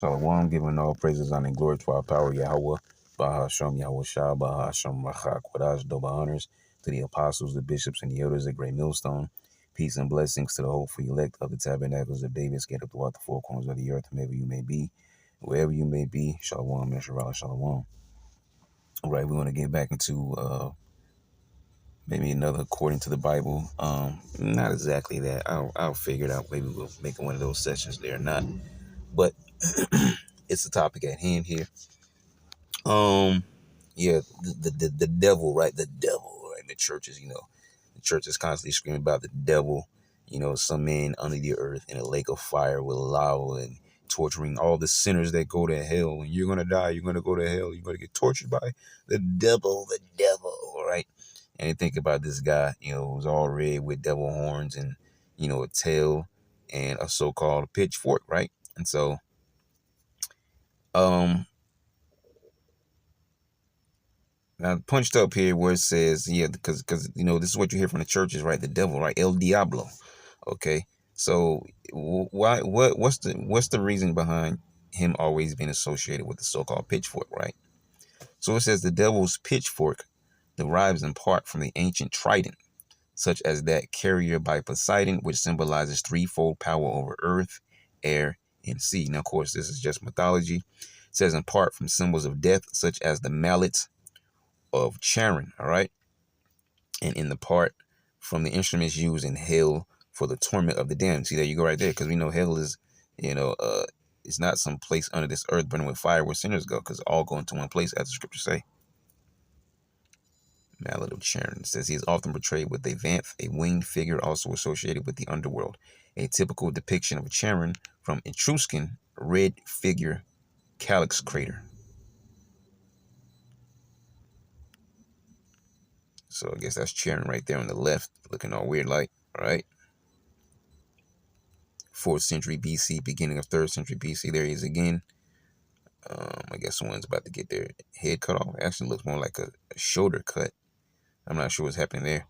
Shalom, giving all praises, honor, and glory to our power, Yahweh, Bahasham, Yahweh Shah, Bahasham, Rachak, Kodash, Doba honors to the apostles, the bishops, and the elders at Great Millstone. Peace and blessings to the hopeful elect of the tabernacles of David, scattered throughout the four corners of the earth, wherever you may be, wherever you may be. Shalom, Yeshua, Shalom. All right, we want to get back into maybe another according to the Bible. Not exactly that. I'll figure it out. Maybe we'll make one of those sessions there or not. But it's the topic at hand here. Yeah, the devil, right? The devil, right? The churches, the church is constantly screaming about the devil. Some man under the earth in a lake of fire with lava and torturing all the sinners that go to hell. And you're gonna die. You're gonna go to hell. You're gonna get tortured by the devil. The devil, right? And you think about this guy, who's all red with devil horns and a tail and a so-called pitchfork, right? And so, now punched up here where it says, yeah, because this is what you hear from the churches, right? The devil, right? El Diablo. Okay. So what's the reason behind him always being associated with the so-called pitchfork, right? So it says the devil's pitchfork derives in part from the ancient trident, such as that carried by Poseidon, which symbolizes threefold power over earth, air, and sea. Now, of course, this is just mythology. It says in part from symbols of death, such as the mallet of Charon, all right? And in the part from the instruments used in hell for the torment of the damned. See, there you go right there, because we know hell is, it's not some place under this earth burning with fire where sinners go, because all go into one place, as the scriptures say. Mallet of Charon says he is often portrayed with a vanth, a winged figure also associated with the underworld. A typical depiction of Charon from Etruscan red figure calyx crater. So I guess that's Charon right there on the left, looking all weird like, all right? 4th century BC, beginning of 3rd century BC. There he is again. I guess someone's about to get their head cut off. It actually looks more like a shoulder cut. I'm not sure what's happening there.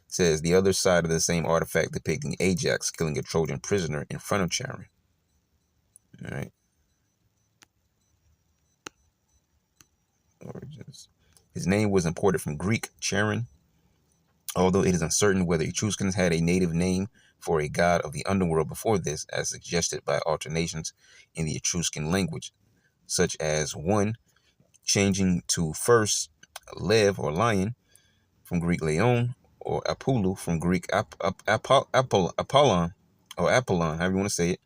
It says the other side of the same artifact depicting Ajax killing a Trojan prisoner in front of Charon. All right. Origins. His name was imported from Greek Charon, although it is uncertain whether Etruscans had a native name for a god of the underworld before this, as suggested by alternations in the Etruscan language, such as one changing to first lev or lion from Greek leon, or apollo from Greek Apollon, or Apollon, however you want to say it.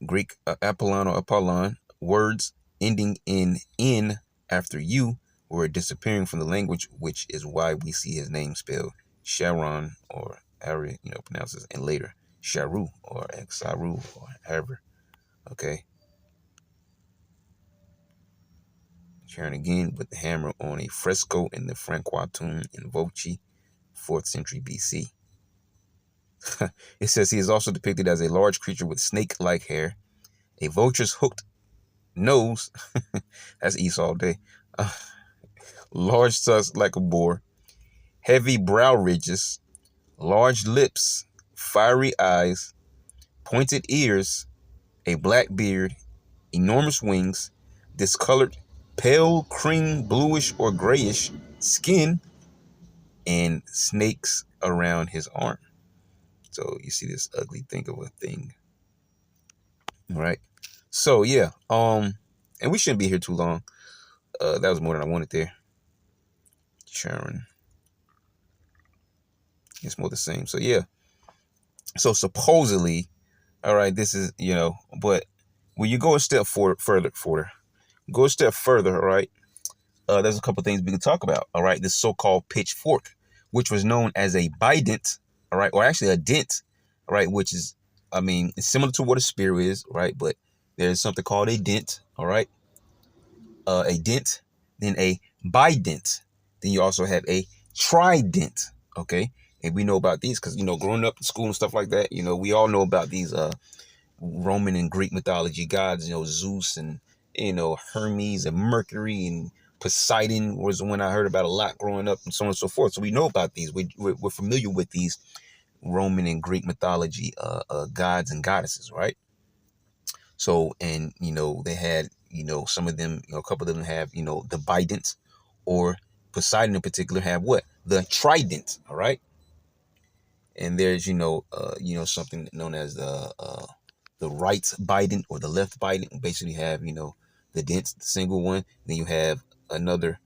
Greek Apollon or Apollon, words ending in N after U were disappearing from the language, which is why we see his name spelled Sharon or Ari, pronounces, and later Sharu or Xaru or however. Okay. Charon again with the hammer on a fresco in the Francois tomb in Voci, 4th century BC. It says he is also depicted as a large creature with snake-like hair, a vulture's hooked nose, that's Esau day, large tusk like a boar, heavy brow ridges, large lips, fiery eyes, pointed ears, a black beard, enormous wings, discolored, pale cream, bluish or grayish skin, and snakes around his arm. So you see this ugly thing of a thing. All right. So yeah, and we shouldn't be here too long. That was more than I wanted there. Charon. It's more the same. So yeah. So supposedly, all right, this is, but when you go a step further, go a step further, all right, there's a couple things we can talk about, all right, this so-called pitchfork, which was known as a bident, all right, or actually a dent, all right, which is, it's similar to what a spear is, right, but there's something called a dent, all right, a dent, then a bident, then you also have a trident, okay, and we know about these because, growing up in school and stuff like that, we all know about these Roman and Greek mythology gods, Zeus and, Hermes and Mercury and Poseidon was the one I heard about a lot growing up and so on and so forth. So we know about these. We're familiar with these Roman and Greek mythology gods and goddesses, right? So, and, they had, some of them, a couple of them have, the bident, or Poseidon in particular have what? The trident. All right. And there's, something known as the right bident or the left bident. Basically have, the dent, the single one. Then you have another,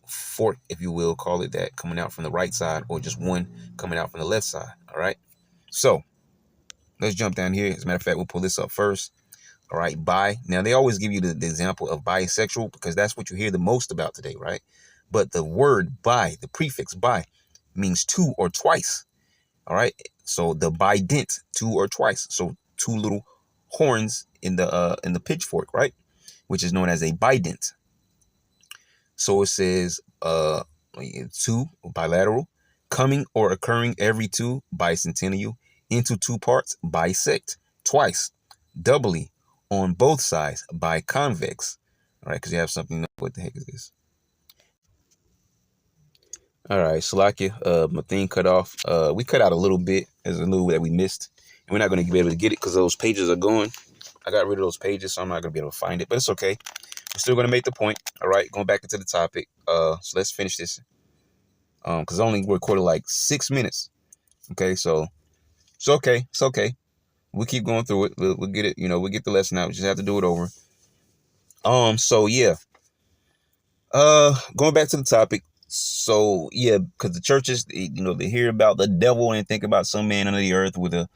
fork, if you will, call it that, coming out from the right side, or just one coming out from the left side. All right. So let's jump down here. As a matter of fact, we'll pull this up first. All right. Bi. Now, they always give you the example of bisexual because that's what you hear the most about today. Right. But the word bi, the prefix bi, means two or twice. All right. So the bident, two or twice. So two little horns in the pitchfork, right? Which is known as a bident. So it says two, bilateral, coming or occurring every two, bicentennial, into two parts, bisect, twice, doubly, on both sides, biconvex. All right, because you have something. What the heck is this? All right, Salakia, my thing cut off. We cut out a little bit. There's a little that we missed. And we're not going to be able to get it because those pages are gone. I got rid of those pages, so I'm not going to be able to find it. But it's okay. We're still going to make the point. All right, going back into the topic. So let's finish this. Because I only recorded like 6 minutes. Okay, so it's okay. It's okay. We'll keep going through it. We'll get it. We'll get the lesson out. We just have to do it over. So yeah. Going back to the topic. So yeah, because the churches, they hear about the devil and think about some man under the earth with a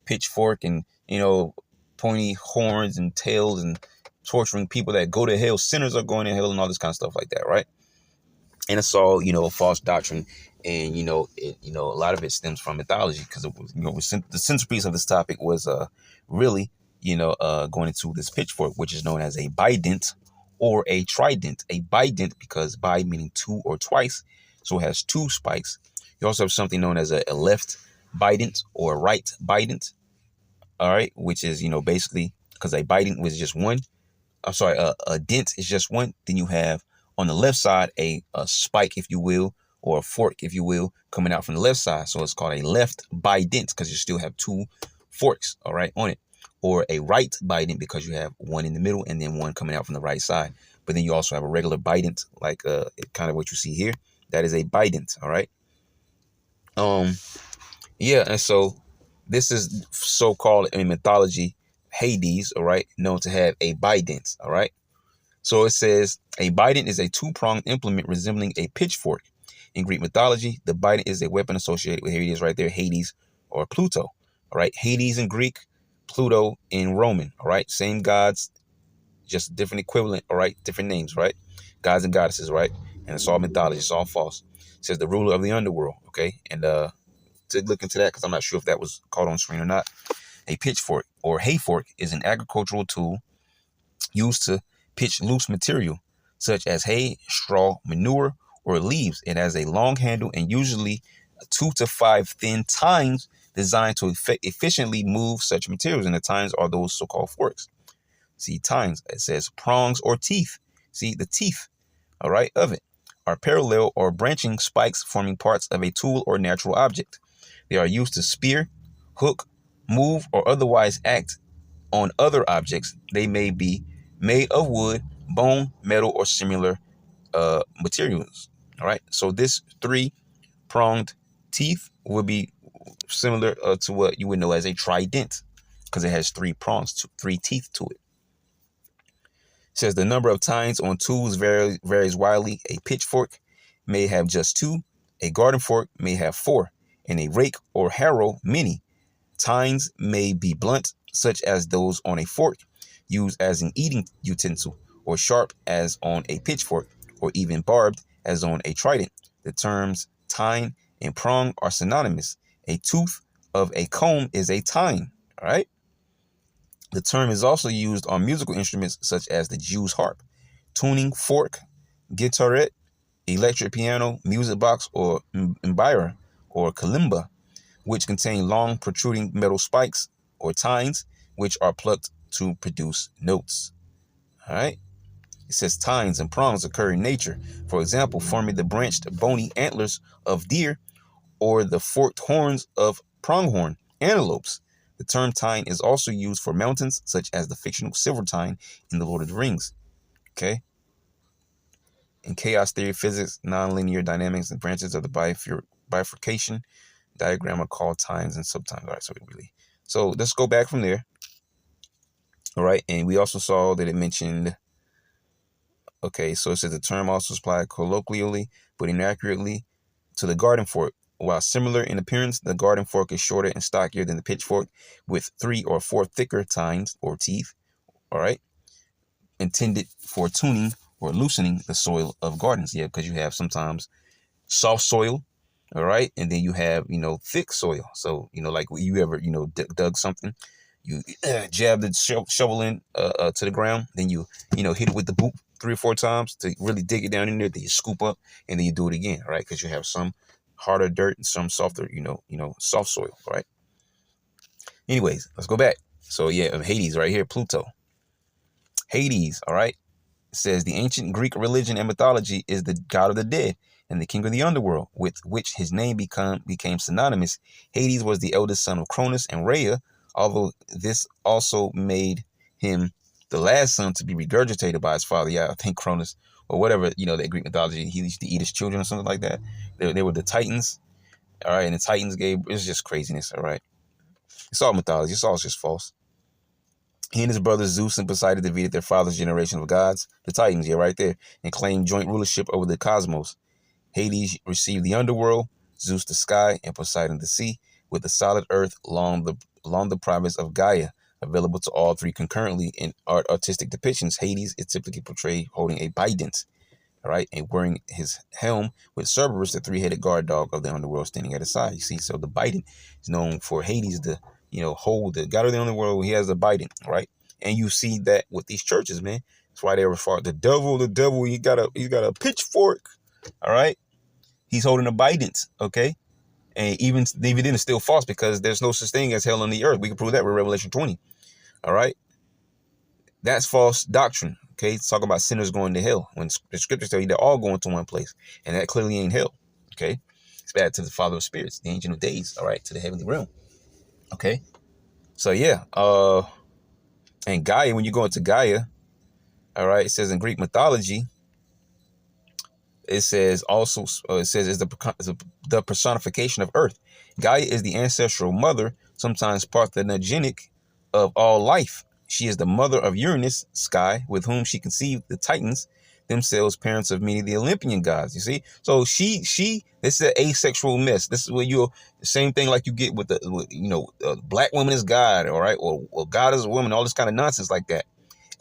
pitchfork and pointy horns and tails and torturing people that go to hell. Sinners are going to hell and all this kind of stuff like that, right? And it's all a false doctrine, and a lot of it stems from mythology because it was the centerpiece of this topic was really going into this pitchfork, which is known as a bident or a trident. A bident because bi meaning two or twice, so it has two spikes. You also have something known as a left bident or a right bident. All right, which is basically because a bident was just one. I'm sorry, a dent is just one. Then you have on the left side a spike, if you will, or a fork, if you will, coming out from the left side. So it's called a left bident because you still have two forks, all right, on it. Or a right bident because you have one in the middle and then one coming out from the right side. But then you also have a regular bident, like kind of what you see here. That is a bident, all right. Yeah, and so this is so-called in mythology Hades, all right, known to have a bident, all right. So it says a bident is a two-pronged implement resembling a pitchfork. In Greek mythology, the bident is a weapon associated with, here it is right there, Hades or Pluto, all right. Hades in Greek, Pluto in Roman, all right. Same gods, just different equivalent, all right, different names, right? Gods and goddesses, right? And it's all mythology, it's all false. It says the ruler of the underworld, okay. And to look into that, because I'm not sure if that was caught on screen or not. A pitchfork or hayfork is an agricultural tool used to pitch loose material such as hay, straw, manure, or leaves. It has a long handle and usually 2 to 5 thin tines designed to efficiently move such materials. And the tines are those so-called forks. See, tines, it says prongs or teeth. See, the teeth, all right, of it are parallel or branching spikes forming parts of a tool or natural object. They are used to spear, hook, move, or otherwise act on other objects. They may be made of wood, bone, metal, or similar materials. All right. So this 3-pronged teeth would be similar to what you would know as a trident because it has 3 prongs, 3 teeth to it. It says the number of tines on tools varies widely. A pitchfork may have just 2. A garden fork may have 4. And a rake or harrow, many. Tines may be blunt, such as those on a fork, used as an eating utensil, or sharp as on a pitchfork, or even barbed as on a trident. The terms tine and prong are synonymous. A tooth of a comb is a tine, all right? The term is also used on musical instruments such as the Jew's harp, tuning fork, guitarette, electric piano, music box, or mbira, or kalimba, which contain long protruding metal spikes, or tines, which are plucked to produce notes. All right. It says tines and prongs occur in nature. For example, forming the branched bony antlers of deer or the forked horns of pronghorn antelopes. The term tine is also used for mountains, such as the fictional Silver Tine in The Lord of the Rings. Okay. In chaos theory, physics, nonlinear dynamics, and branches of the bifurcation diagram are called tines and subtines. All right, so let's go back from there. All right, and we also saw that it mentioned, okay, so it says the term also applied colloquially but inaccurately to the garden fork. While similar in appearance, the garden fork is shorter and stockier than the pitchfork, with 3 or 4 thicker tines or teeth, all right, intended for tuning or loosening the soil of gardens. Yeah, because you have sometimes soft soil, all right, and then you have, thick soil. So, like you ever, dug something, you jab the shovel in to the ground, then you, hit it with the boot 3 or 4 times to really dig it down in there. Then you scoop up, and then you do it again, right? Because you have some harder dirt and some softer, soft soil, right? Anyways, let's go back. So yeah, Hades right here, Pluto. Hades, all right, says the ancient Greek religion and mythology is the god of the dead and the king of the underworld, with which his name became synonymous. Hades was the eldest son of Cronus and Rhea, although this also made him the last son to be regurgitated by his father. Yeah, I think Cronus, or whatever, that Greek mythology, he used to eat his children or something like that. They were the Titans, all right, and the Titans it's just craziness, all right. It's all mythology. It's all just false. He and his brothers Zeus and Poseidon defeated their father's generation of gods, the Titans, yeah, right there, and claimed joint rulership over the cosmos. Hades received the underworld, Zeus the sky, and Poseidon the sea, with the solid earth along the province of Gaia, available to all three concurrently. In artistic depictions, Hades is typically portrayed holding a bident, all right, and wearing his helm, with Cerberus, the 3-headed guard dog of the underworld, standing at his side. You see, so the bident is known for Hades, the hold the god of the underworld. He has a bident, right? And you see that with these churches, man. That's why they refer to the devil. He got a pitchfork, all right. He's holding a bident, okay. And even then, it's still false, because there's no such thing as hell on the earth. We can prove that with Revelation 20, all right. That's false doctrine, okay. It's talking about sinners going to hell when the scriptures tell you they're all going to one place, and that clearly ain't hell, okay. It's bad to the Father of Spirits, the Ancient of Days, all right, to the heavenly realm. Okay, so yeah, and Gaia, when you go into Gaia, all right, it says in Greek mythology, it says also, it says is the personification of Earth. Gaia is the ancestral mother, sometimes parthenogenic, of all life. She is the mother of Uranus, sky, with whom she conceived the Titans, themselves parents of many of the Olympian gods. You see, so this is an asexual mess. This is where the same thing like you get with black woman is God, all right, or God is a woman, all this kind of nonsense like that.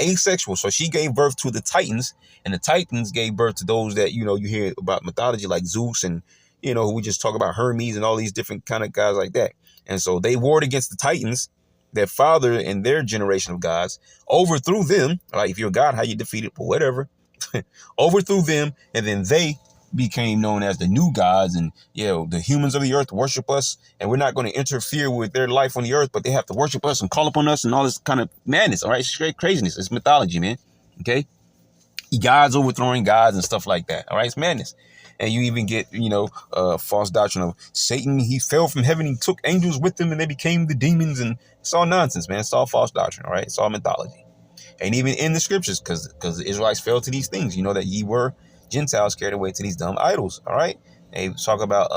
Asexual. So she gave birth to the Titans, and the Titans gave birth to those that you hear about mythology like Zeus, and we just talk about Hermes and all these different kind of guys like that. And so they warred against the Titans. Their father and their generation of gods overthrew them. Like, if you're a god, how you defeat it, but whatever. Overthrew them, and then they became known as the new gods, and the humans of the earth worship us, and we're not going to interfere with their life on the earth, but they have to worship us and call upon us and all this kind of madness. All right, straight craziness. It's mythology, man. Okay, gods overthrowing gods and stuff like that. All right, it's madness. And you even get false doctrine of Satan. He fell from heaven, he took angels with him, and they became the demons. And it's all nonsense, man. It's all false doctrine. All right, it's all mythology. And even in the scriptures, because the Israelites fell to these things, that ye were Gentiles carried away to these dumb idols. All right. They talk about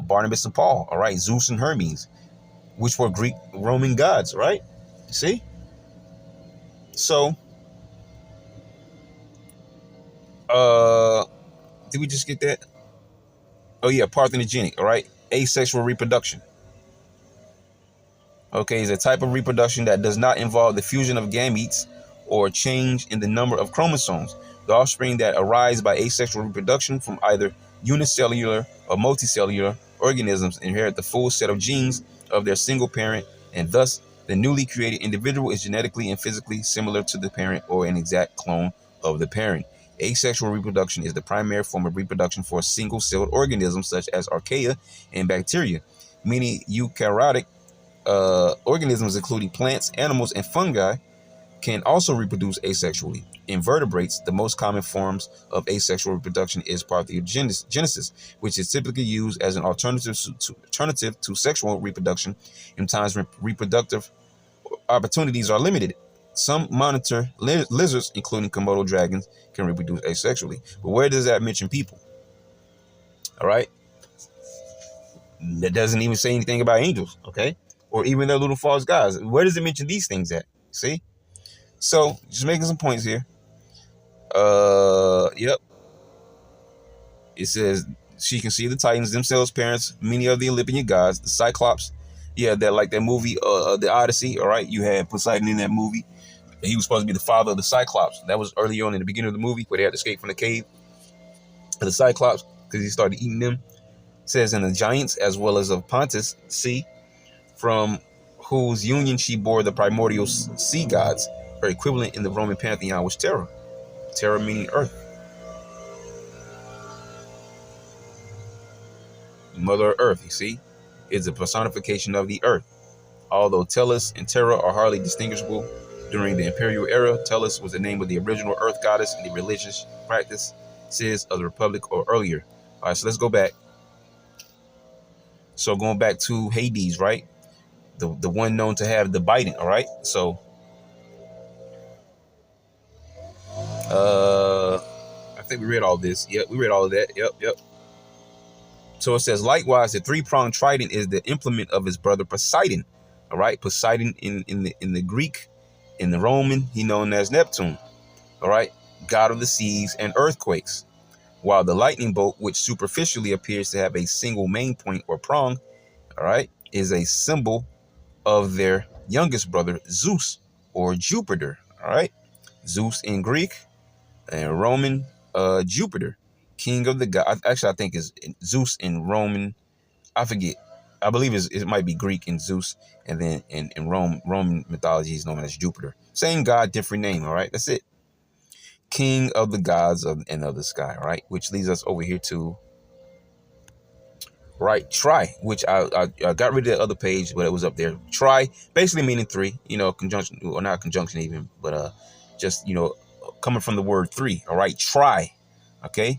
Barnabas and Paul. All right. Zeus and Hermes, which were Greek Roman gods. Right. See? So, did we just get that? Oh yeah, parthenogenic. All right. Asexual reproduction. Okay, is a type of reproduction that does not involve the fusion of gametes or change in the number of chromosomes. The offspring that arise by asexual reproduction from either unicellular or multicellular organisms inherit the full set of genes of their single parent, and thus the newly created individual is genetically and physically similar to the parent or an exact clone of the parent. Asexual reproduction is the primary form of reproduction for single-celled organisms such as archaea and bacteria. Many eukaryotic organisms, including plants, animals, and fungi, can also reproduce asexually. invertebrates, the most common forms of asexual reproduction is parthenogenesis, which is typically used as an alternative to sexual reproduction in times when reproductive opportunities are limited. Some monitor lizards, including Komodo dragons, can reproduce asexually. But where does that mention people? All right. That doesn't even say anything about angels, okay? Or even their little false gods. Where does it mention these things at? See? So, just making some points here. Yep. It says she can see the Titans, themselves parents, many of the Olympian gods, the Cyclops. Yeah, that like that movie, the Odyssey. All right, you had Poseidon in that movie. He was supposed to be the father of the Cyclops. That was early on in the beginning of the movie where they had to escape from the cave of the Cyclops because he started eating them. It says in the giants as well as of Pontus sea, from whose union she bore the primordial sea gods, her equivalent in the Roman pantheon was Terra. Terra meaning earth. Mother Earth, you see, is a personification of the earth. Although Tellus and Terra are hardly distinguishable, during the imperial era, Tellus was the name of the original earth goddess in the religious practices of the Republic or earlier. All right, so let's go back. So going back to Hades, right? The one known to have the biting, all right? So, I think we read all this. Yep, we read all of that. Yep. So it says, likewise, the three-pronged trident is the implement of his brother Poseidon. All right, Poseidon in the Greek, in the Roman, he known as Neptune. All right, god of the seas and earthquakes. While the lightning bolt, which superficially appears to have a single main point or prong, all right, is a symbol of their youngest brother, Zeus or Jupiter. All right, Zeus in Greek and Roman, Jupiter. King of the god. Actually, I think is Zeus in Roman. I forget. I believe it might be Greek in Zeus, and then in Roman mythology, he's known as Jupiter. Same god, different name. All right, that's it. King of the gods and of the sky. All right, which leads us over here to Tri, which I got rid of the other page, but it was up there. Tri, basically meaning three. You know, conjunction or not conjunction even, but just coming from the word three. All right, Tri. Okay.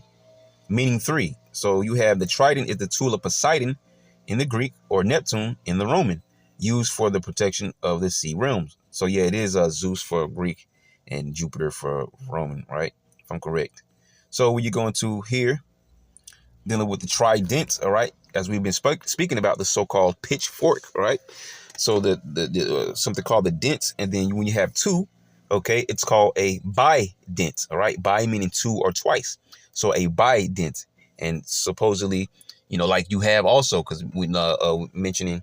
Meaning three. So you have the trident is the tool of Poseidon in the Greek or Neptune in the Roman, used for the protection of the sea realms. So yeah, it is Zeus for Greek and Jupiter for Roman, right? If I'm correct. So when you go into here, dealing with the trident, all right, as we've been speaking about the so-called pitchfork, all right? So the something called the dent, and then when you have two, okay, it's called a bident, all right? Bi meaning two or twice. So a bident, and supposedly, like you have also, because we mentioning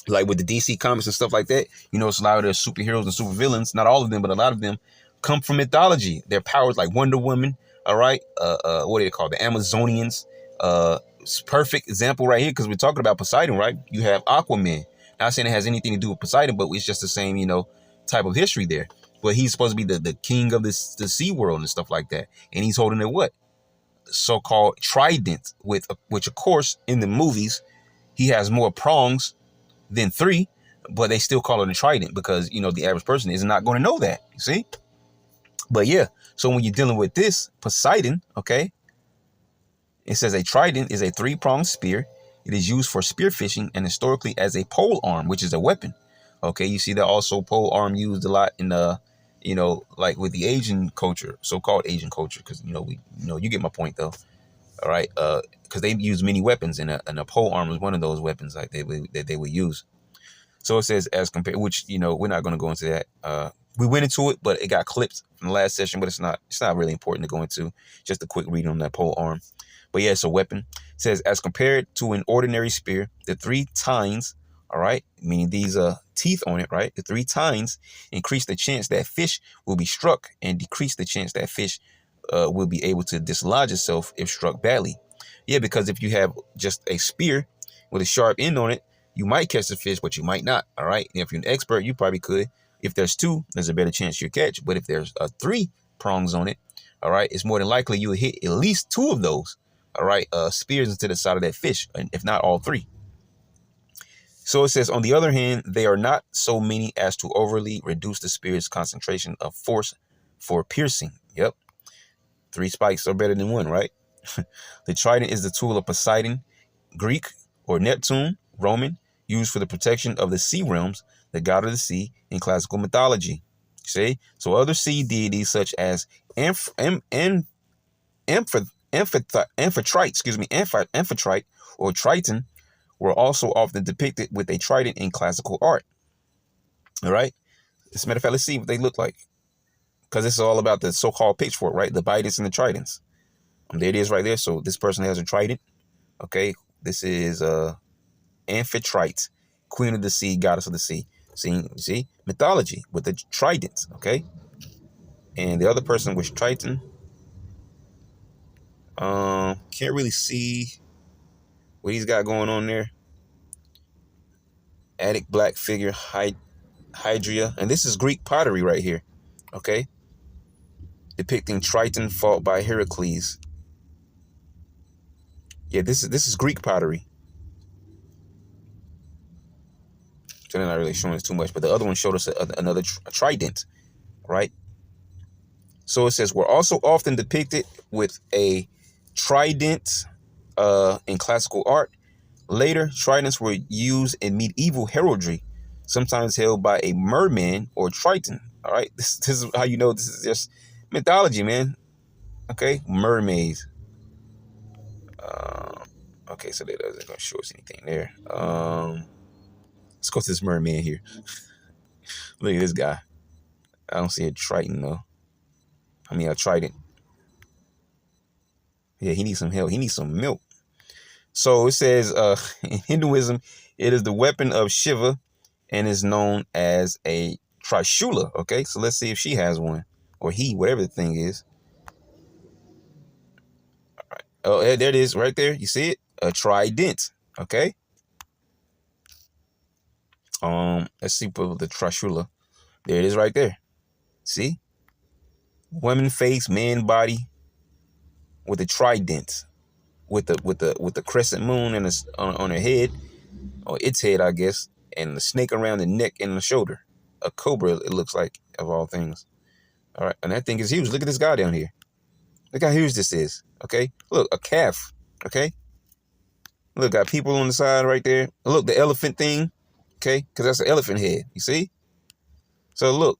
like with the DC comics and stuff like that, it's a lot of their superheroes and supervillains, not all of them, but a lot of them come from mythology. Their powers like Wonder Woman, all right? What do they call the Amazonians? Perfect example right here, because we're talking about Poseidon, right? You have Aquaman. Not saying it has anything to do with Poseidon, but it's just the same, type of history there. But he's supposed to be the king of the sea world and stuff like that. And he's holding a what? So-called trident, which of course in the movies he has more prongs than three, but they still call it a trident because the average person is not going to know that. You see? But yeah, so when you're dealing with this Poseidon, okay, it says a trident is a three-pronged spear. It is used for spearfishing and historically as a pole arm, which is a weapon. Okay, you see that also pole arm used a lot in like with the Asian culture, so-called Asian culture, because you get my point though. All right, because they use many weapons, and a pole arm is one of those weapons like they would use. So it says as compared, which we're not going to go into that. We went into it, but it got clipped from the last session. But it's not really important to go into. Just a quick read on that pole arm. But yeah, it's a weapon. It says as compared to an ordinary spear, the three tines, all right, meaning these teeth on it, right? The three tines increase the chance that fish will be struck and decrease the chance that fish will be able to dislodge itself if struck badly. Yeah, because if you have just a spear with a sharp end on it, you might catch the fish, but you might not. All right. And if you're an expert, you probably could. If there's two, there's a better chance you'll catch. But if there's three prongs on it, all right, it's more than likely you'll hit at least two of those. All right, spears into the side of that fish, and if not all three. So it says, on the other hand, they are not so many as to overly reduce the spear's concentration of force for piercing. Yep. 3 spikes are better than 1, right? The trident is the tool of Poseidon, Greek, or Neptune, Roman, used for the protection of the sea realms, the god of the sea in classical mythology. See? So other sea deities such as Amphitrite or Triton were also often depicted with a trident in classical art. All right? As a matter of fact, let's see what they look like. Because this is all about the so-called pitchfork, right? The bidents and the tridents. There it is right there. So this person has a trident. Okay? This is Amphitrite, queen of the sea, goddess of the sea. See? Mythology with the trident. Okay? And the other person was Triton. Can't really see what he's got going on there. Attic black figure, Hydria. And this is Greek pottery right here. Okay? Depicting Triton fought by Heracles. Yeah, this is Greek pottery. So they're not really showing us too much, but the other one showed us another trident, right? So it says we're also often depicted with a trident in classical art. Later, tridents were used in medieval heraldry, sometimes held by a merman or triton. All right, this is how you know this is just mythology, man. Okay, mermaids. Okay, so that doesn't gonna show us anything there. Let's go to this merman here. Look at this guy. I don't see a triton though. I mean a trident. Yeah, he needs some help. He needs some milk. So it says in Hinduism, it is the weapon of Shiva and is known as a Trishula. Okay, so let's see if she has one. Or he, whatever the thing is. All right. Oh, there it is right there. You see it? A trident. Okay. Let's see the Trishula. There it is right there. See? Woman face, man body with a trident. With the crescent moon and on her head, or its head, I guess, and the snake around the neck and the shoulder. A cobra, it looks like, of all things. All right, and that thing is huge. Look at this guy down here. Look how huge this is. Okay, look, a calf. Okay, look, got people on the side right there. Look, the elephant thing. Okay, because that's the elephant head. You see? So look,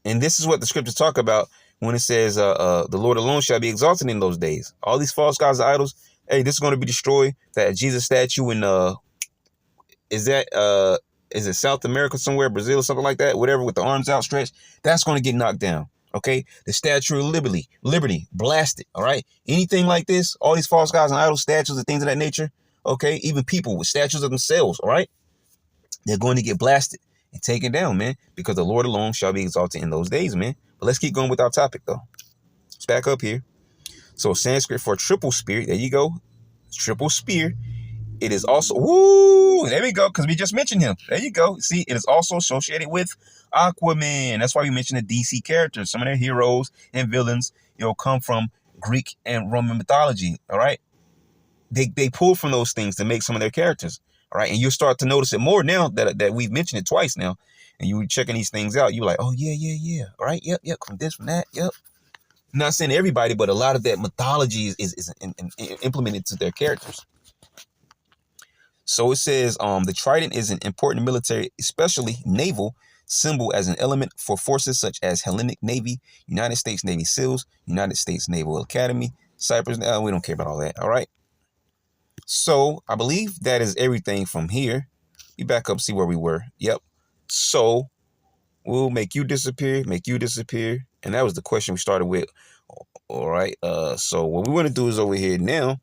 and this is what the scriptures talk about when it says, the Lord alone shall be exalted in those days. All these false gods and idols, hey, this is going to be destroyed. That Jesus statue in, is it South America somewhere, Brazil or something like that, whatever, with the arms outstretched, that's going to get knocked down. Okay, the Statue of Liberty, blasted. All right, anything like this, all these false gods and idol statues and things of that nature. Okay, even people with statues of themselves. All right, they're going to get blasted and taken down, man, because the Lord alone shall be exalted in those days, man. But let's keep going with our topic, though. Let's back up here. So Sanskrit for triple spear. There you go, triple spear. It is also, woo, there we go, because we just mentioned him. There you go. See, it is also associated with Aquaman. That's why we mentioned the DC characters. Some of their heroes and villains, come from Greek and Roman mythology, all right? They pull from those things to make some of their characters, all right? And you'll start to notice it more now that we've mentioned it twice now, and you're checking these things out. You're like, oh, yeah, all right, yep, from this, from that, yep. I'm not saying everybody, but a lot of that mythology is implemented to their characters. So it says the trident is an important military, especially naval, symbol as an element for forces such as Hellenic Navy, United States Navy SEALs, United States Naval Academy, Cyprus. We don't care about all that. All right. So I believe that is everything from here. We back up, see where we were. Yep. So we'll make you disappear. And that was the question we started with. All right. So what we want to do is over here now,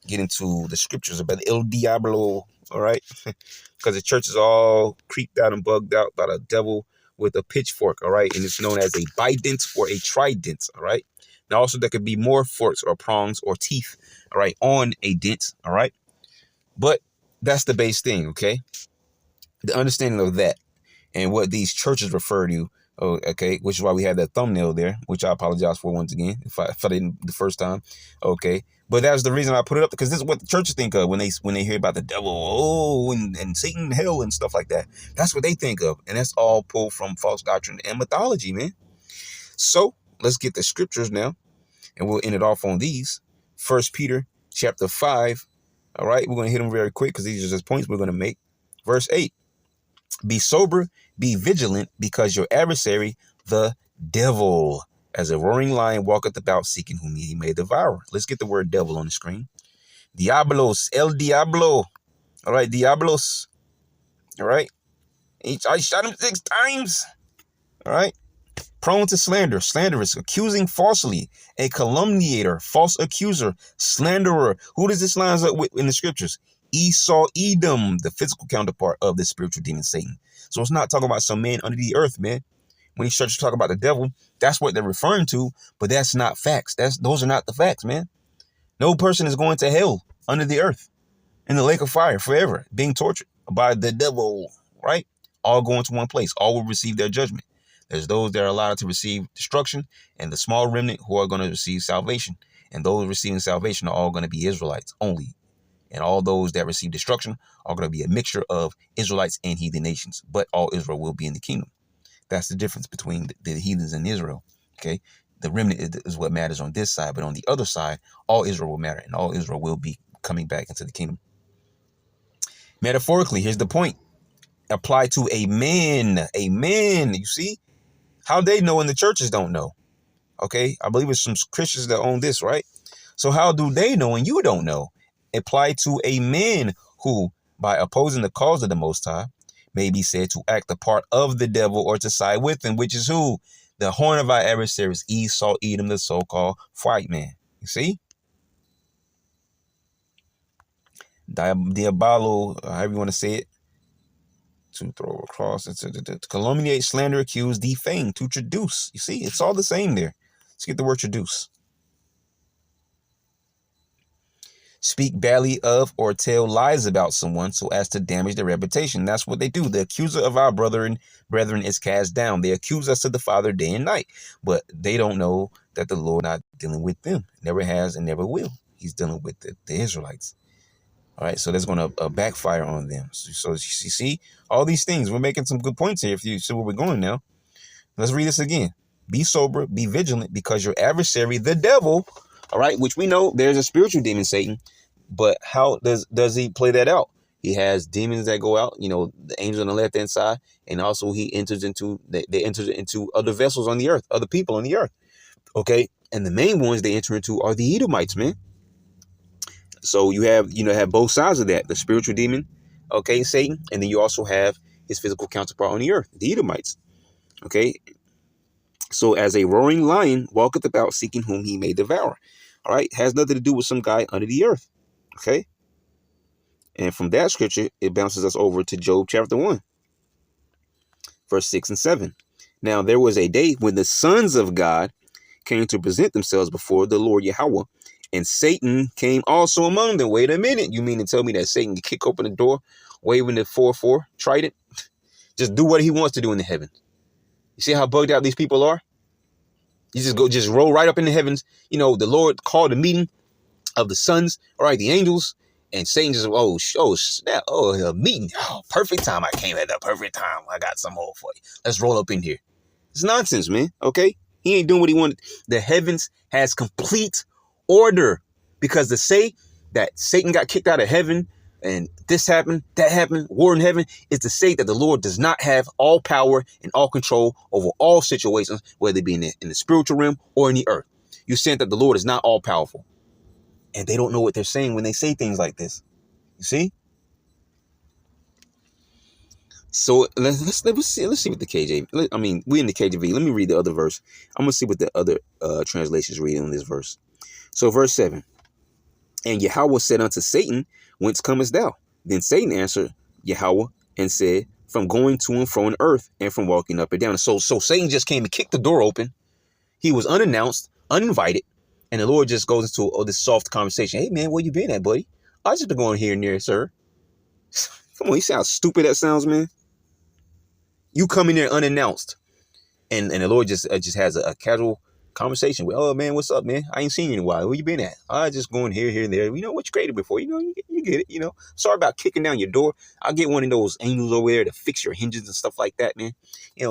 get into the scriptures about El Diablo, all right? Because the church is all creeped out and bugged out by the devil with a pitchfork, all right? And it's known as a bident or a trident, all right? Now, also, there could be more forks or prongs or teeth, all right, on a dent, all right? But that's the base thing, okay? The understanding of that and what these churches refer to, okay, which is why we have that thumbnail there, which I apologize for once again, if I didn't the first time, okay? But that's the reason I put it up, because this is what the churches think of when they hear about the devil, and Satan, hell, and stuff like that. That's what they think of, and that's all pulled from false doctrine and mythology, man. So let's get the scriptures now, and we'll end it off on these. 1 Peter chapter 5. All right, we're going to hit them very quick because these are just points we're going to make. Verse 8. Be sober, be vigilant, because your adversary, the devil, as a roaring lion, walketh about seeking whom he may devour. Let's get the word devil on the screen. Diablos, el diablo. All right, diablos. All right. I shot him 6 times. All right. Prone to slander, slanderous, accusing falsely, a calumniator, false accuser, slanderer. Who does this lines up with in the scriptures? Esau, Edom, the physical counterpart of the spiritual demon Satan. So it's not talking about some man under the earth, man. When you start to talk about the devil, that's what they're referring to, but that's not facts. Those are not the facts, man. No person is going to hell under the earth in the lake of fire forever, being tortured by the devil, right? All going to one place. All will receive their judgment. There's those that are allowed to receive destruction, and the small remnant who are going to receive salvation. And those receiving salvation are all going to be Israelites only. And all those that receive destruction are going to be a mixture of Israelites and heathen nations. But all Israel will be in the kingdom. That's the difference between the heathens and Israel. Okay, the remnant is what matters on this side, but on the other side, all Israel will matter, and all Israel will be coming back into the kingdom. Metaphorically, here's the point. Apply to a man. A man. You see? How they know and the churches don't know. Okay? I believe it's some Christians that own this, right? So how do they know and you don't know? Apply to a man who, by opposing the cause of the Most High, may be said to act the part of the devil or to side with him, which is who? The horn of our adversaries, Esau, Edom, the so-called white man. You see? Diabolo, however you want to say it. To throw across, to calumniate, slander, accuse, defame, to traduce. You see, it's all the same there. Let's get the word traduce. Speak badly of or tell lies about someone so as to damage their reputation. That's what they do. The accuser of our brethren is cast down. They accuse us to the Father day and night, but they don't know that the Lord not dealing with them. Never has and never will. He's dealing with the Israelites. All right, so that's going to backfire on them. So you see, all these things, we're making some good points here if you see where we're going now. Let's read this again. Be sober, be vigilant, because your adversary, the devil, all right, which we know there's a spiritual demon, Satan, but how does he play that out? He has demons that go out, the angels on the left-hand side, and also they enter into other vessels on the earth, other people on the earth, okay? And the main ones they enter into are the Edomites, man. So you have both sides of that, the spiritual demon, okay, Satan, and then you also have his physical counterpart on the earth, the Edomites, okay? So as a roaring lion walketh about seeking whom he may devour, all right? Has nothing to do with some guy under the earth, okay? And from that scripture, it bounces us over to Job chapter 1, verse 6 and 7. Now there was a day when the sons of God came to present themselves before the Lord Yahweh, and Satan came also among them. Wait a minute. You mean to tell me that Satan can kick open the door, waving the 4-4 trident? Just do what he wants to do in the heavens. You see how bugged out these people are? You just roll right up in the heavens. The Lord called a meeting of the sons, all right, the angels, and Satan just, snap, a meeting. Oh, perfect time. I came at the perfect time. I got some more for you. Let's roll up in here. It's nonsense, man. Okay? He ain't doing what he wanted. The heavens has complete order, because to say that Satan got kicked out of heaven and this happened, that happened, war in heaven, is to say that the Lord does not have all power and all control over all situations, whether it be in the spiritual realm or in the earth. You're saying that the Lord is not all powerful, and they don't know what they're saying when they say things like this. You see? So let's see what the KJV. I mean, we in the KJV. Let me read the other verse. I'm gonna see what the other translations read on this verse. So verse 7, and Yahweh said unto Satan, whence comest thou? Then Satan answered Yahweh and said, from going to and fro on earth, and from walking up and down. So Satan just came and kicked the door open. He was unannounced, uninvited, and the Lord just goes into this soft conversation. Hey man, where you been at, buddy? I just been going here and there, sir. Come on, you see how stupid that sounds, man? You come in there unannounced, and the Lord just has a casual Conversation with, oh man, what's up, man? I ain't seen you in a while. Where you been at? I just going here, and there. You know what you created before? You get it. Sorry about kicking down your door. I'll get one of those angels over there to fix your hinges and stuff like that, man.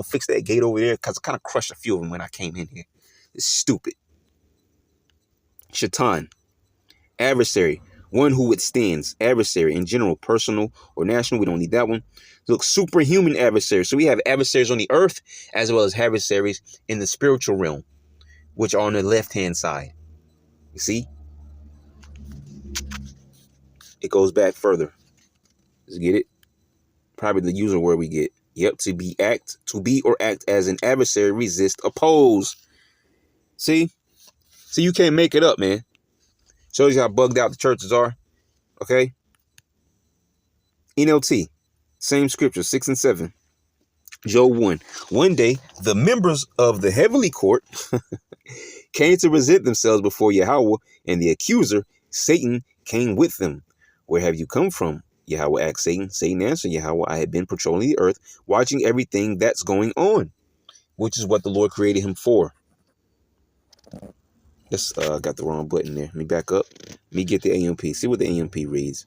Fix that gate over there because I kind of crushed a few of them when I came in here. It's stupid. Shaitan, adversary, one who withstands. Adversary in general, personal or national. We don't need that one. Look, superhuman adversaries. So we have adversaries on the earth as well as adversaries in the spiritual realm, which are on the left-hand side. You see? It goes back further. Let's get it? Probably the user word we get. Yep, to be or act as an adversary, resist, oppose. See? So you can't make it up, man. Shows you how bugged out the churches are. Okay? NLT. Same scripture, 6 and 7. Job 1. One day, the members of the heavenly court came to present themselves before Yahweh, and the accuser, Satan, came with them. Where have you come from? Yahweh asked Satan. Satan answered Yahweh, I have been patrolling the earth, watching everything that's going on, which is what the Lord created him for. Yes, got the wrong button there. Let me back up. Let me get the AMP. See what the AMP reads.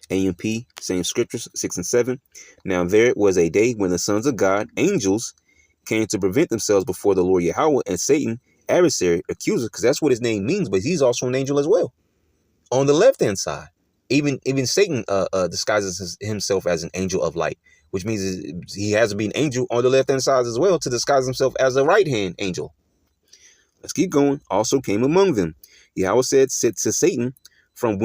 AMP, same scriptures, 6 and 7. Now there was a day when the sons of God, angels, came to present themselves before the Lord Yahweh, and Satan, adversary, accuser, because that's what his name means, but he's also an angel as well. On the left-hand side, even Satan disguises himself as an angel of light, which means he has to be an angel on the left-hand side as well to disguise himself as a right-hand angel. Let's keep going. Also came among them. Yahweh said to Satan, from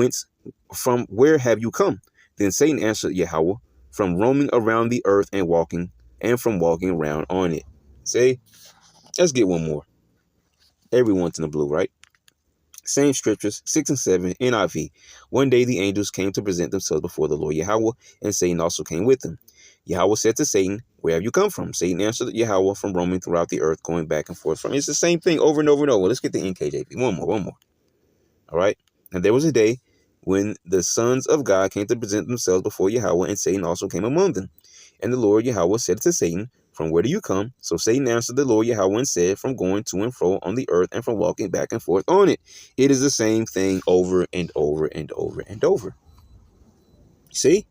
where have you come? Then Satan answered Yahweh, from roaming around the earth and from walking around on it. See? Let's get one more. Everyone's in the blue, right? Same scriptures, 6 and 7, NIV. One day the angels came to present themselves before the Lord Yahweh, and Satan also came with them. Yahweh said to Satan, where have you come from? Satan answered Yahweh, from roaming throughout the earth, going back and forth from. It's the same thing over and over and over. Let's get the NKJV. One more. All right. And there was a day when the sons of God came to present themselves before Yahweh, and Satan also came among them. And the Lord Yahweh said to Satan, from where do you come? So Satan answered the Lord Yahweh and said, from going to and fro on the earth and from walking back and forth on it. It is the same thing over and over and over and over. See?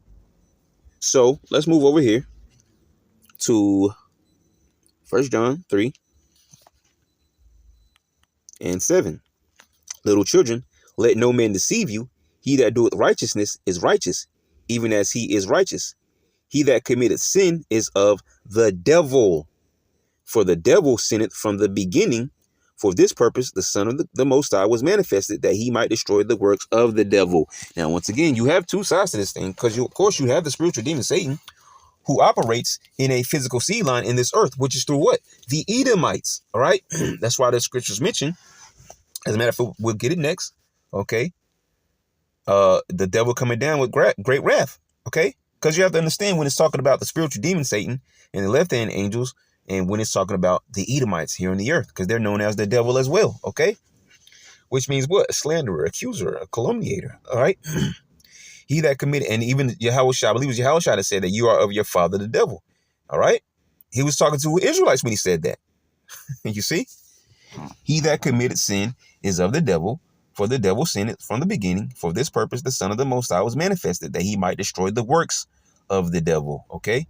So let's move over here to 1 John 3 and 7. Little children, let no man deceive you. He that doeth righteousness is righteous, even as he is righteous. He that committeth sin is of the devil. For the devil sinned from the beginning. For this purpose, the Son of the Most High was manifested, that he might destroy the works of the devil. Now, once again, you have two sides to this thing, because of course you have the spiritual demon Satan, who operates in a physical seed line in this earth, which is through what? The Edomites. All right. That's why the scriptures mention. As a matter of fact, we'll get it next. Okay. The devil coming down with great wrath. Okay. Because you have to understand when it's talking about the spiritual demon Satan and the left-hand angels, and when it's talking about the Edomites here on the earth, because they're known as the devil as well. Okay. Which means what? A slanderer, accuser, a calumniator. All right. He that committed, and even Yahweh Shai, I believe it was Yahweh Shai that said that you are of your father, the devil. All right. He was talking to Israelites when he said that. You see? He that committed sin is of the devil, for the devil sinned from the beginning. For this purpose, the Son of the Most High was manifested, that he might destroy the works of the devil. Okay.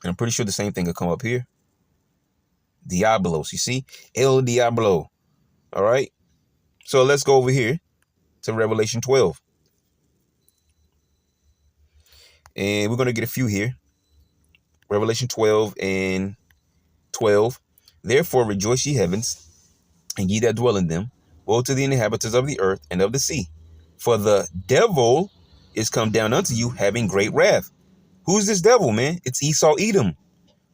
And I'm pretty sure the same thing will come up here. Diabolos, you see? El Diablo. All right. So let's go over here to Revelation 12. And we're going to get a few here. Revelation 12 and 12. Therefore rejoice ye heavens, and ye that dwell in them. Woe to the inhabitants of the earth and of the sea. For the devil is come down unto you, having great wrath. Who's this devil, man? It's Esau Edom,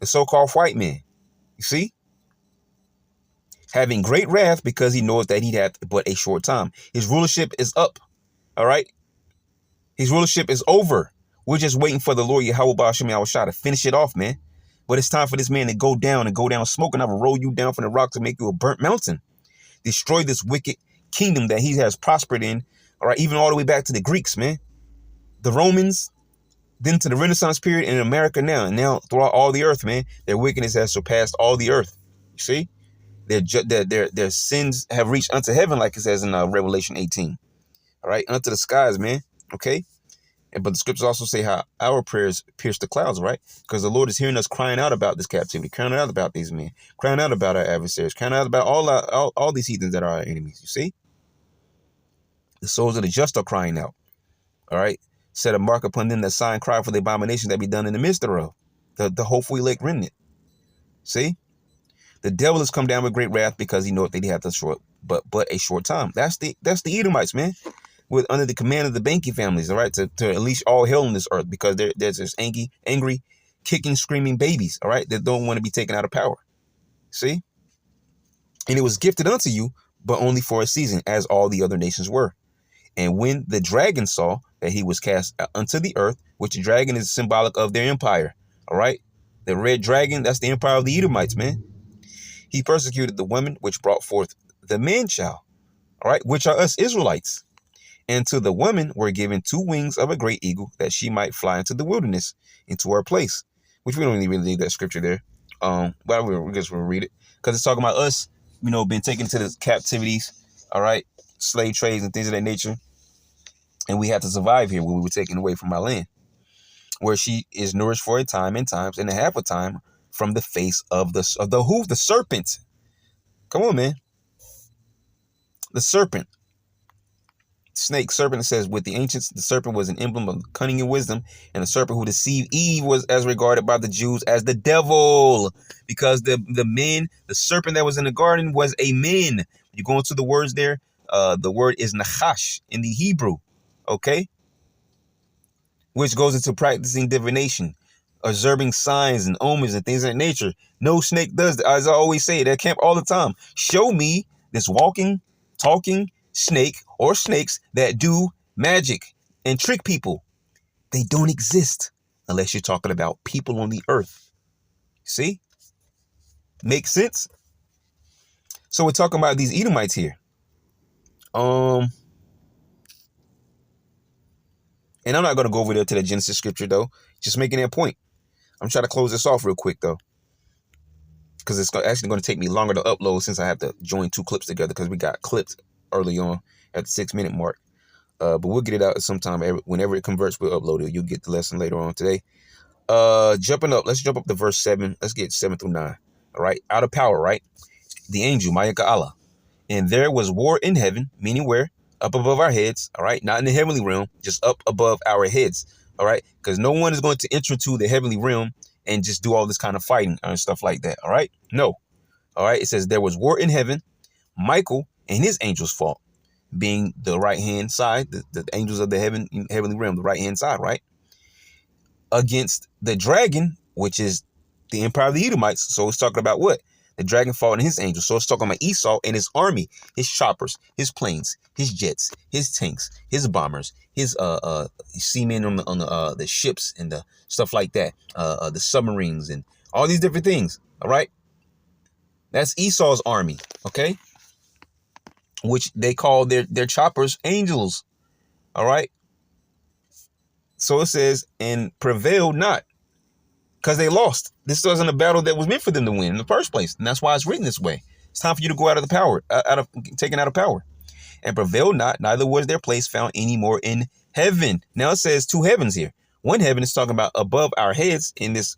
the so-called white man. You see? Having great wrath, because he knows that he hath but a short time. His rulership is up. All right? His rulership is over. We're just waiting for the Lord Yahweh Ba'ashem Yahushua to finish it off, man. But it's time for this man to go down smoking. I will roll you down from the rock to make you a burnt mountain. Destroy this wicked kingdom that he has prospered in. All right, even all the way back to the Greeks, man. The Romans, then to the Renaissance period, and in America now. And now throughout all the earth, man, their wickedness has surpassed all the earth. You see, their sins have reached unto heaven, like it says in Revelation 18. All right, unto the skies, man. Okay. But the scriptures also say how our prayers pierce the clouds, right? Because the Lord is hearing us crying out about this captivity, crying out about these men, crying out about our adversaries, crying out about all these heathens that are our enemies. You see, the souls of the just are crying out. All right, set a mark upon them that sign, cry for the abomination that be done in the midst thereof. The hopeful elect remnant. See, the devil has come down with great wrath because he know they have but a short time. That's the Edomites, man. With under the command of the banking families, all right, to unleash all hell on this earth, because there's this angry, kicking, screaming babies, all right, that don't want to be taken out of power. See? And it was gifted unto you, but only for a season, as all the other nations were. And when the dragon saw that he was cast unto the earth, which the dragon is symbolic of their empire, all right, the red dragon, that's the empire of the Edomites, man. He persecuted the women which brought forth the man child, all right, which are us Israelites. And to the woman were given 2 wings of a great eagle, that she might fly into the wilderness, into her place. Which we don't even read that scripture there. But we guess we'll read it. Because it's talking about us, being taken to the captivities, all right, slave trades and things of that nature. And we had to survive here when we were taken away from our land. Where she is nourished for a time and times and a half a time from the face of the serpent. Come on, man. The serpent. Snake, serpent, it says, with the ancients, the serpent was an emblem of cunning and wisdom, and the serpent who deceived Eve was as regarded by the Jews as the devil, because the serpent that was in the garden was a man. You go into the words there, the word is nachash in the Hebrew, okay, which goes into practicing divination, observing signs and omens and things of that nature. No snake does that. As I always say at camp all the time, show me this walking, talking snake or snakes that do magic and trick people. They don't exist unless you're talking about people on the earth. See? Makes sense? So we're talking about these Edomites here. And I'm not going to go over there to the Genesis scripture, though. Just making that point. I'm trying to close this off real quick, though, because it's actually going to take me longer to upload since I have to join 2 clips together, because we got clipped early on at the 6-minute mark. But we'll get it out sometime. Whenever it converts, we'll upload it. You'll get the lesson later on today. Jumping up. Let's jump up to verse 7. Let's get 7 through 9. All right. Out of power, right? The angel, Ma'aka'Allah. And there was war in heaven, meaning where? Up above our heads. All right. Not in the heavenly realm, just up above our heads. All right. Because no one is going to enter to the heavenly realm and just do all this kind of fighting and stuff like that. All right. No. All right. It says there was war in heaven. Michael and his angels fought, being the right hand side, the angels of the heavenly realm, the right hand side, right? Against the dragon, which is the empire of the Edomites. So it's talking about what? The dragon fought and his angels. So it's talking about Esau and his army, his choppers, his planes, his jets, his tanks, his bombers, his seamen on the ships and the stuff like that, the submarines and all these different things. All right, that's Esau's army. Okay, which they call their choppers angels. All right. So it says, and prevailed not, because they lost. This wasn't a battle that was meant for them to win in the first place. And that's why it's written this way. It's time for you to go out of the power, taken out of power. And prevailed not, neither was their place found any more in heaven. Now it says 2 heavens here. One heaven is talking about above our heads in this,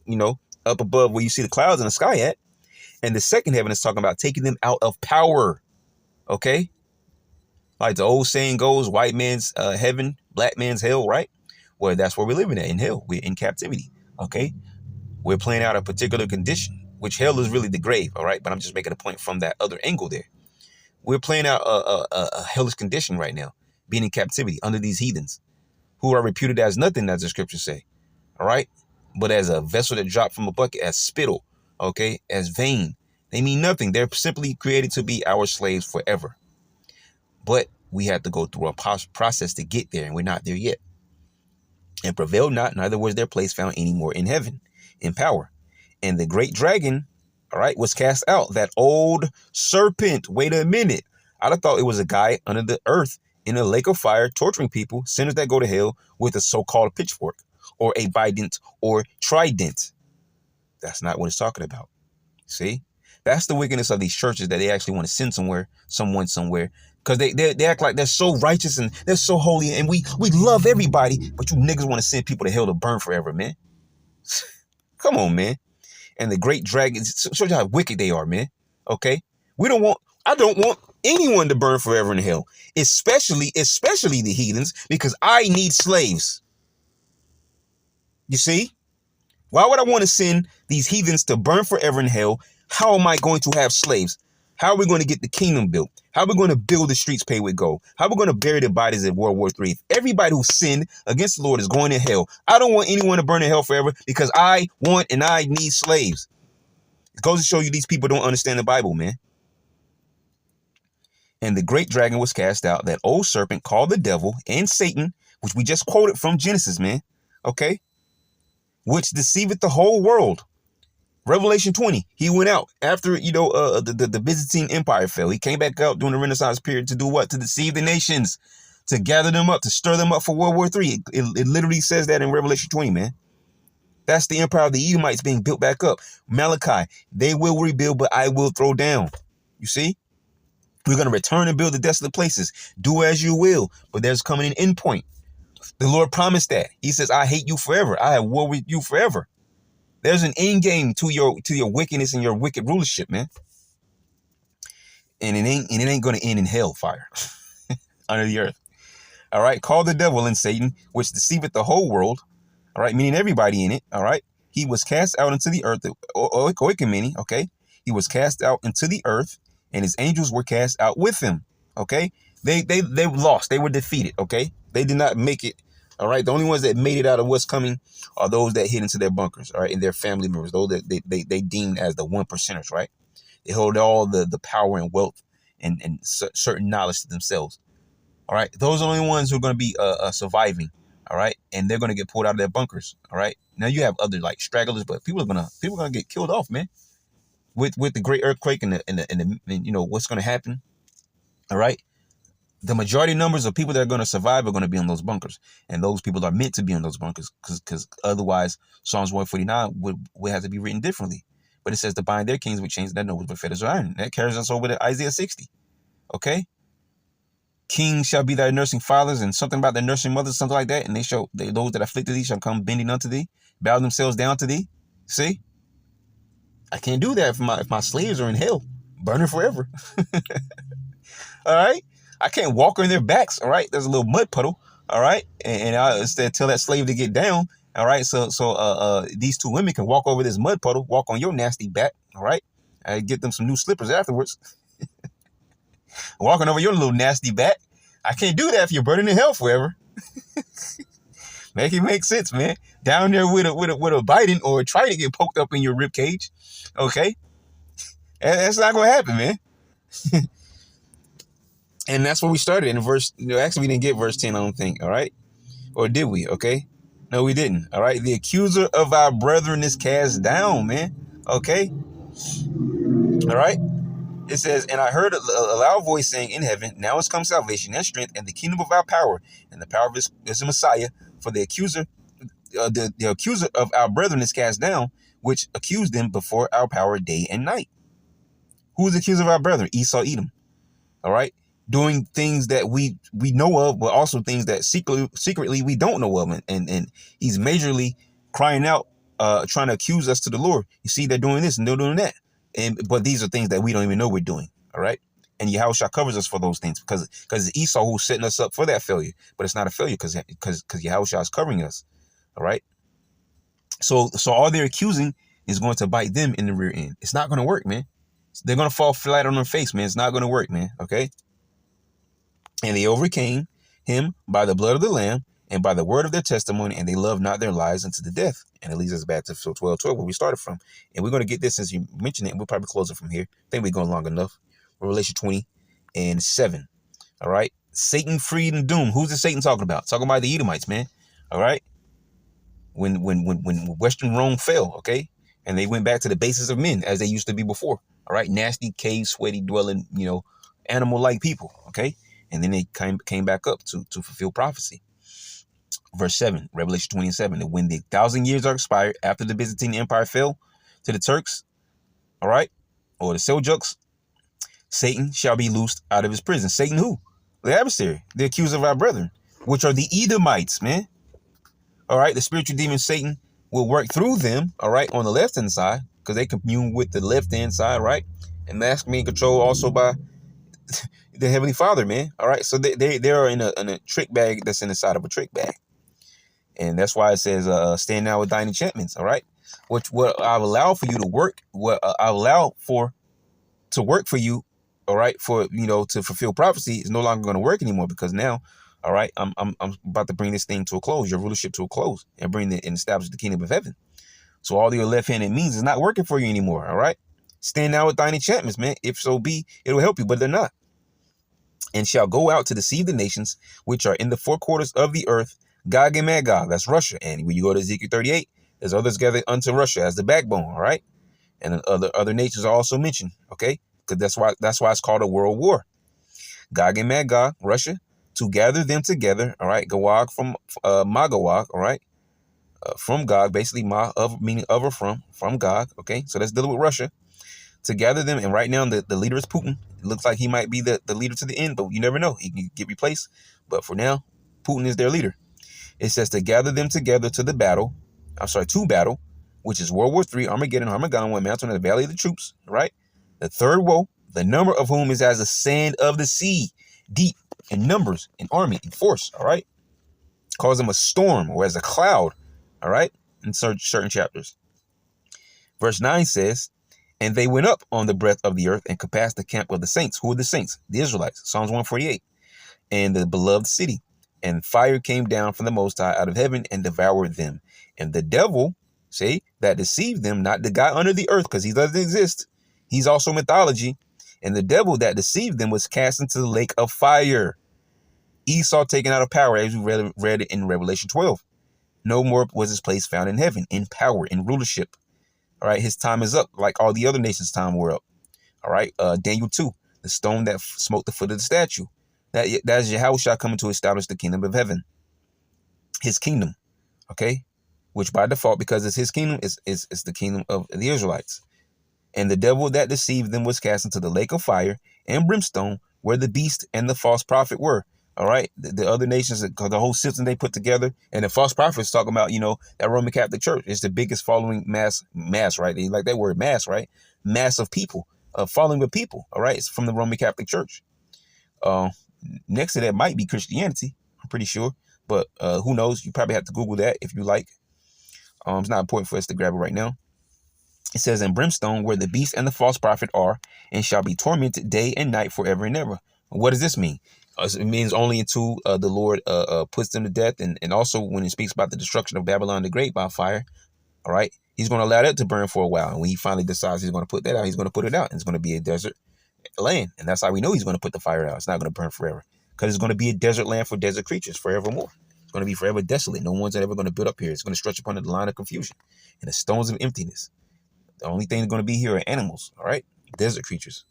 up above where you see the clouds in the sky at. And the second heaven is talking about taking them out of power. Okay. Like the old saying goes, white man's heaven, black man's hell, right? Well, that's where we're living at, in hell. We're in captivity, okay? We're playing out a particular condition, which hell is really the grave, all right? But I'm just making a point from that other angle there. We're playing out a hellish condition right now, being in captivity under these heathens who are reputed as nothing, as the scriptures say, all right? But as a vessel that dropped from a bucket, as spittle, okay? As vain. They mean nothing. They're simply created to be our slaves forever. But we have to go through a process to get there, and we're not there yet. And prevailed not, neither was their place found any more in heaven, in power. And the great dragon, all right, was cast out, that old serpent. Wait a minute. I'd have thought it was a guy under the earth in a lake of fire, torturing people, sinners that go to hell, with a so-called pitchfork, or a bident, or trident. That's not what it's talking about. See? That's the wickedness of these churches, that they actually want to send someone somewhere. Because they act like they're so righteous and they're so holy and we love everybody, but you niggas want to send people to hell to burn forever, man. Come on, man. And the great dragon shows you how wicked they are, man. Okay? I don't want anyone to burn forever in hell, especially the heathens, because I need slaves. You see? Why would I want to send these heathens to burn forever in hell? How am I going to have slaves? How are we going to get the kingdom built? How are we going to build the streets paved with gold? How are we going to bury their bodies in World War III? If everybody who sinned against the Lord is going to hell, I don't want anyone to burn in hell forever, because I want and I need slaves. It goes to show you these people don't understand the Bible, man. And the great dragon was cast out, that old serpent called the devil and Satan, which we just quoted from Genesis, man. Okay? Which deceiveth the whole world. Revelation 20, he went out after, the Byzantine Empire fell. He came back out during the Renaissance period to do what? To deceive the nations, to gather them up, to stir them up for World War III. It literally says that in Revelation 20, man. That's the empire of the Edomites being built back up. Malachi, they will rebuild, but I will throw down. You see? We're going to return and build the desolate places. Do as you will, but there's coming an end point. The Lord promised that. He says, I hate you forever. I have war with you forever. There's an end game to your wickedness and your wicked rulership, man. And it ain't going to end in hellfire under the earth. All right. Call the devil and Satan, which deceiveth the whole world. All right. Meaning everybody in it. All right. He was cast out into the earth. Oikoumene. Okay. He was cast out into the earth, and his angels were cast out with him. Okay. They lost. They were defeated. Okay. They did not make it. All right. The only ones that made it out of what's coming are those that hid into their bunkers. All right. And their family members, those that they deemed as the 1%ers. Right. They hold all the power and wealth and certain knowledge to themselves. All right. Those are the only ones who are going to be surviving. All right. And they're going to get pulled out of their bunkers. All right. Now you have other like stragglers, but people are going to get killed off, man. With the great earthquake and what's going to happen. All right. The majority numbers of people that are going to survive are going to be in those bunkers. And those people are meant to be in those bunkers because otherwise Psalms 149 would have to be written differently. But it says to bind their kings with chains that know with fetters of iron. That carries us over to Isaiah 60. Okay. Kings shall be thy nursing fathers, and something about their nursing mothers, something like that. And those that afflicted thee shall come bending unto thee, bow themselves down to thee. See? I can't do that if my slaves are in hell, burning forever. All right. I can't walk on their backs. All right. There's a little mud puddle. All right. And I instead tell that slave to get down. All right. So these two women can walk over this mud puddle, walk on your nasty back. All right. I get them some new slippers afterwards. Walking over your little nasty back. I can't do that if you're burning in hell forever. Make it make sense, man. Down there with a biting or a trident get poked up in your rib cage. Okay. That's not going to happen, man. And that's where we started in verse. Actually, we didn't get verse 10, I don't think. All right. Or did we? Okay. No, we didn't. All right. The accuser of our brethren is cast down, man. Okay. All right. It says, and I heard a loud voice saying in heaven, now has come salvation and strength and the kingdom of our power and the power of his Messiah. For the accuser, the accuser of our brethren is cast down, which accused them before our power day and night. Who is the accuser of our brethren? Esau, Edom. All right. Doing things that we know of, but also things that secretly we don't know of. And he's majorly crying out, trying to accuse us to the Lord. You see, they're doing this and they're doing that. But these are things that we don't even know we're doing. All right. And Yahushua covers us for those things because it's Esau who's setting us up for that failure. But it's not a failure because Yahushua is covering us. All right. So all they're accusing is going to bite them in the rear end. It's not going to work, man. They're going to fall flat on their face, man. It's not going to work, man. OK. And they overcame him by the blood of the Lamb and by the word of their testimony, and they loved not their lives unto the death. And it leads us back to 12:12, where we started from. And we're going to get this, since you mentioned it, and we'll probably close it from here. I think we're going long enough. Revelation 20:7. All right. Satan freed and doomed. Who's the Satan talking about? Talking about the Edomites, man. All right. When Western Rome fell, okay, and they went back to the basis of men as they used to be before. All right. Nasty, cave, sweaty, dwelling, animal-like people. Okay. And then they came back up to fulfill prophecy. Verse 7, Revelation 20:7. And when the 1,000 years are expired after the Byzantine Empire fell to the Turks, all right, or the Seljuks, Satan shall be loosed out of his prison. Satan who? The adversary, the accuser of our brethren, which are the Edomites, man. All right, the spiritual demon Satan will work through them, all right, on the left-hand side, because they commune with the left-hand side, right? And mask being controlled also by the Heavenly Father, man. All right, so they are in a trick bag that's in the side of a trick bag. And that's why it says, stand now with thine enchantments, all right? Which what I've allowed for you to work, what I allow for to work for you, all right, for, you know, to fulfill prophecy is no longer going to work anymore, because now, all right, I'm about to bring this thing to a close, your rulership to a close, and and establish the kingdom of heaven. So all your left-handed means is not working for you anymore, all right? Stand now with thine enchantments, man. If so be, it'll help you, but they're not. And shall go out to deceive the nations which are in the four quarters of the earth, Gog and Magog, that's Russia. And when you go to Ezekiel 38, there's others gathered unto Russia as the backbone, all right? And other nations are also mentioned, okay? Because that's why it's called a world war. Gog and Magog, Russia, to gather them together, all right? Gog from Magog, all right? From Gog, basically meaning of or from Gog, okay? So that's dealing with Russia. To gather them, and right now the leader is Putin. It looks like he might be the leader to the end, but you never know. He can get replaced. But for now, Putin is their leader. It says to gather them together to battle, which is World War III, Armageddon, one mountain in the valley of the troops, right? The third woe, the number of whom is as the sand of the sea, deep in numbers, in army, in force, all right? Calls them a storm or as a cloud, all right? In certain chapters. Verse 9 says, and they went up on the breadth of the earth and compassed the camp of the saints. Who are the saints? The Israelites. Psalms 148. And the beloved city. And fire came down from the Most High out of heaven and devoured them. And the devil, see, that deceived them, not the guy under the earth, because he doesn't exist. He's also mythology. And the devil that deceived them was cast into the lake of fire. Esau taken out of power, as we read it in Revelation 12. No more was his place found in heaven, in power, in rulership. All right, his time is up, like all the other nations' time were up. All right, Daniel 2, the stone that smote the foot of the statue. That is Yahushua coming to establish the kingdom of heaven. His kingdom, okay? Which by default, because it's his kingdom, is the kingdom of the Israelites. And the devil that deceived them was cast into the lake of fire and brimstone, where the beast and the false prophet were. All right, the other nations, the whole system they put together, and the false prophets talking about, you know, that Roman Catholic Church is the biggest following mass, right? They like that word mass, right? Mass of people, following of people. All right, it's from the Roman Catholic Church. Next to that might be Christianity, I'm pretty sure, but who knows? You probably have to Google that if you like. It's not important for us to grab it right now. It says, in brimstone, where the beast and the false prophet are, and shall be tormented day and night forever and ever. What does this mean? It means only until the Lord puts them to death. And also when he speaks about the destruction of Babylon the Great by fire, all right, he's going to allow that to burn for a while. And when he finally decides he's going to put that out, he's going to put it out. And it's going to be a desert land. And that's how we know he's going to put the fire out. It's not going to burn forever, because it's going to be a desert land for desert creatures forevermore. It's going to be forever desolate. No one's ever going to build up here. It's going to stretch upon the line of confusion and the stones of emptiness. The only thing that's going to be here are animals, all right? Desert creatures,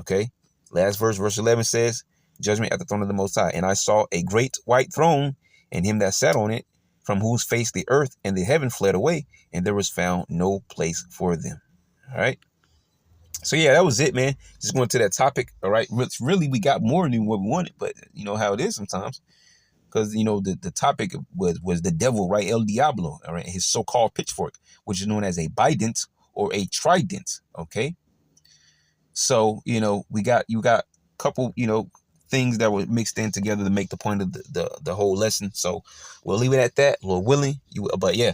okay? Last verse, verse 11 says, judgment at the throne of the Most High. And I saw a great white throne, and him that sat on it, from whose face the earth and the heaven fled away, and there was found no place for them. All right. So yeah, that was it, man. Just going to that topic. All right. Really, we got more than what we wanted, but you know how it is sometimes, because you know the topic was the devil, right? El Diablo, all right, his so-called pitchfork, which is known as a bident or a trident. Okay. So you know you got a couple things that were mixed in together to make the point of the whole lesson. So we'll leave it at that. Lord willing. But yeah,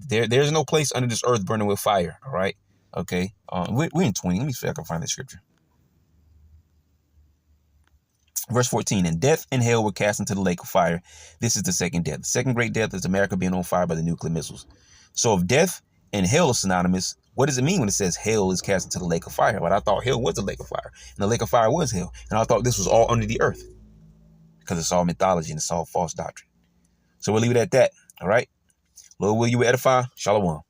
there's no place under this earth burning with fire. All right. Okay. We're in 20. Let me see if I can find the scripture. Verse 14, and death and hell were cast into the lake of fire. This is the second death. The second great death is America being on fire by the nuclear missiles. So if death and hell are synonymous, what does it mean when it says hell is cast into the lake of fire? But I thought hell was the lake of fire, and the lake of fire was hell. And I thought this was all under the earth, because it's all mythology and it's all false doctrine. So we'll leave it at that. All right. Lord, will you edify? Shalom.